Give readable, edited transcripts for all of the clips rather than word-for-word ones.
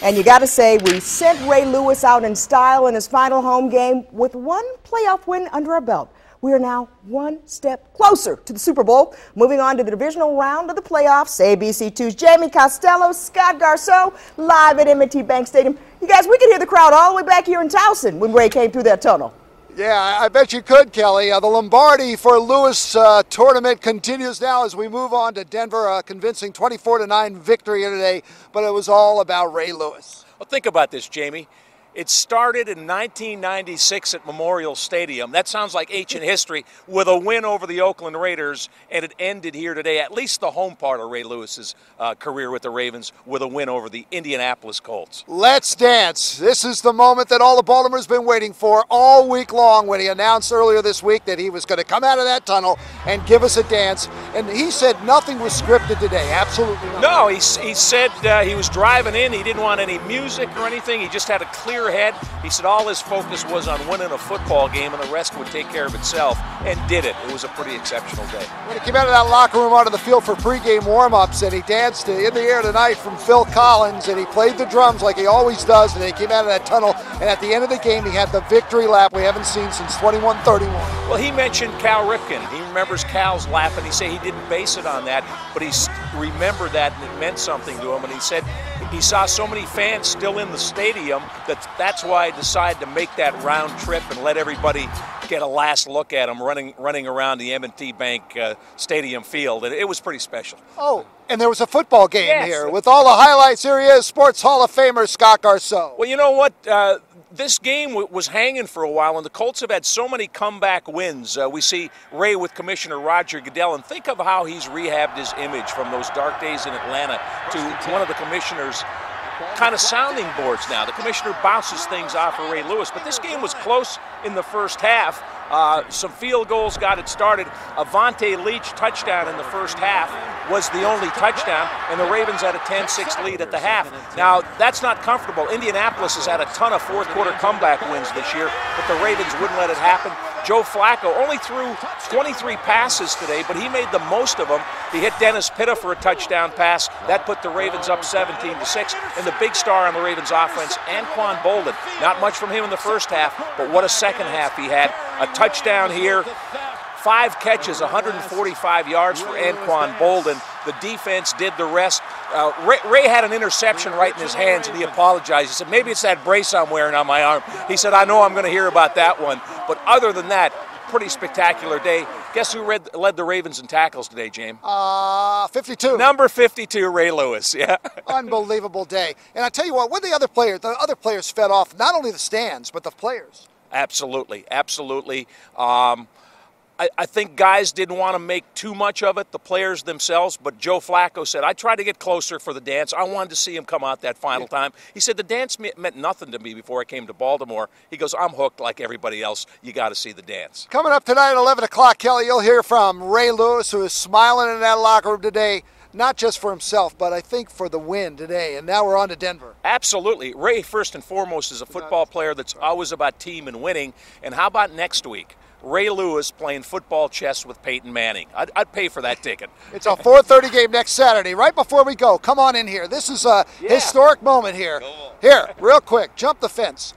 And you got to say, we sent Ray Lewis out in style in his final home game with one playoff win under our belt. We are now one step closer to the Super Bowl. Moving on to the divisional round of the playoffs. ABC2's Jamie Costello, Scott Garceau, live at M&T Bank Stadium. You guys, we could hear the crowd all the way back here in Towson when Ray came through that tunnel. Yeah, I bet you could, Kelly. The Lombardi for Lewis tournament continues now as we move on to Denver. A convincing 24-9 victory here today, but it was all about Ray Lewis. Well, think about this, Jamie. It started in 1996 at Memorial Stadium. That sounds like ancient history, with a win over the Oakland Raiders, and it ended here today, at least the home part of Ray Lewis's career with the Ravens, with a win over the Indianapolis Colts. Let's dance. This is the moment that all the Baltimore's been waiting for all week long when he announced earlier this week that he was going to come out of that tunnel and give us a dance. And he said nothing was scripted today, absolutely nothing. No, he said he was driving in. He didn't want any music or anything. He just had a clear head. He said all his focus was on winning a football game and the rest would take care of itself, and did it. It was a pretty exceptional day. When he came out of that locker room onto the field for pregame warm-ups, and he danced in the air tonight from Phil Collins, and he played the drums like he always does, and then he came out of that tunnel, and at the end of the game he had the victory lap we haven't seen since 21-31. Well, he mentioned Cal Ripken. He remembers Cal's lap, and he said he didn't base it on that, but he remembered that, and it meant something to him, and he said he saw so many fans still in the stadium that's why I decided to make that round trip and let everybody get a last look at him running around the M&T Bank Stadium field. And it was pretty special. Oh, and there was a football game here. With all the highlights, here he is, Sports Hall of Famer Scott Garceau. Well, you know what? This game was hanging for a while, and the Colts have had so many comeback wins. We see Ray with Commissioner Roger Goodell, and think of how he's rehabbed his image from those dark days in Atlanta to one of the commissioner's kind of sounding boards now. The commissioner bounces things off of Ray Lewis, but this game was close in the first half. Some field goals got it started. Avante Leach touchdown in the first half was the only touchdown, and the Ravens had a 10-6 lead at the half. Now, that's not comfortable. Indianapolis has had a ton of fourth-quarter comeback wins this year, but the Ravens wouldn't let it happen. Joe Flacco only threw 23 passes today, but he made the most of them. He hit Dennis Pitta for a touchdown pass. That put the Ravens up 17-6. And the big star on the Ravens offense, Anquan Boldin. Not much from him in the first half, but what a second half he had. A touchdown here, 5 catches, 145 yards for Anquan Boldin. The defense did the rest. Ray had an interception right in his hands, and he apologized. He said, maybe it's that brace I'm wearing on my arm. He said, I know I'm going to hear about that one. But other than that, pretty spectacular day. Guess who led the Ravens in tackles today, James? 52. Number 52, Ray Lewis. Yeah. Unbelievable day. And I tell you what the other players fed off not only the stands, but the players. Absolutely, absolutely. I think guys didn't want to make too much of it, the players themselves, but Joe Flacco said, I tried to get closer for the dance. I wanted to see him come out that final time. He said, the dance meant nothing to me before I came to Baltimore. He goes, I'm hooked like everybody else. You got to see the dance. Coming up tonight at 11 o'clock, Kelly, you'll hear from Ray Lewis, who is smiling in that locker room today, not just for himself, but I think for the win today. And now we're on to Denver. Absolutely. Ray, first and foremost, is a football player that's always about team and winning. And how about next week? Ray Lewis playing football chess with Peyton Manning. I'd pay for that ticket. It's a 4:30 game next Saturday. Right before we go, come on in here. This is a historic moment here. Here, real quick, jump the fence.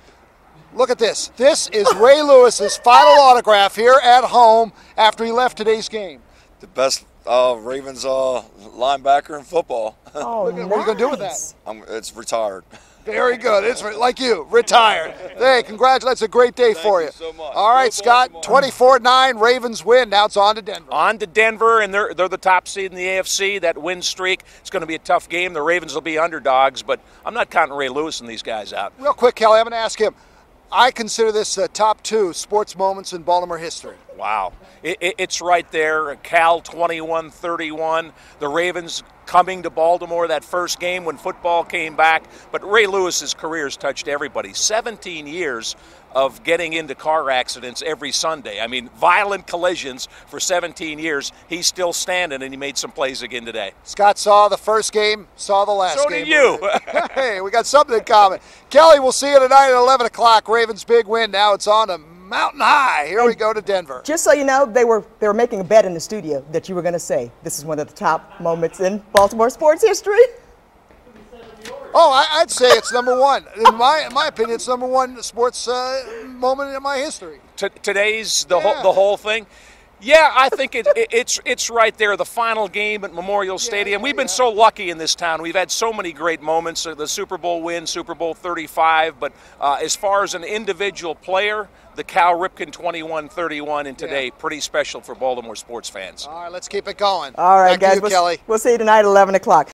Look at this. This is Ray Lewis's final autograph here at home after he left today's game. The best Ravens linebacker in football. Oh, nice. What are you going to do with that? It's retired. Very good. It's like you, retired. Hey, congratulations. It's a great day for you. Thank you so much. All right, Scott, 24-9, Ravens win. Now it's on to Denver. On to Denver, and they're the top seed in the AFC. That win streak, it's going to be a tough game. The Ravens will be underdogs, but I'm not counting Ray Lewis and these guys out. Real quick, Kelly, I'm going to ask him. I consider this top 2 sports moments in Baltimore history. Wow. It's right there. Cal 21-31. The Ravens coming to Baltimore that first game when football came back. But Ray Lewis's career has touched everybody. 17 years of getting into car accidents every Sunday. I mean, violent collisions for 17 years. He's still standing, and he made some plays again today. Scott saw the first game, saw the last game. So did you. Hey, we got something in common. Kelly, we'll see you tonight at 11 o'clock. Ravens' big win. Now it's on to Mountain High. Here we go to Denver. Just so you know, they were making a bet in the studio that you were going to say this is one of the top moments in Baltimore sports history. Oh, I'd say it's number one. In my opinion, it's number one sports moment in my history. Today's the whole thing. Yeah, I think it's right there. The final game at Memorial Stadium. We've been so lucky in this town. We've had so many great moments. The Super Bowl win, Super Bowl 35. But as far as an individual player, the Cal Ripken 21-31 in today, pretty special for Baltimore sports fans. All right, let's keep it going. All right, Back guys. to you, Kelly. We'll see you tonight at 11 o'clock.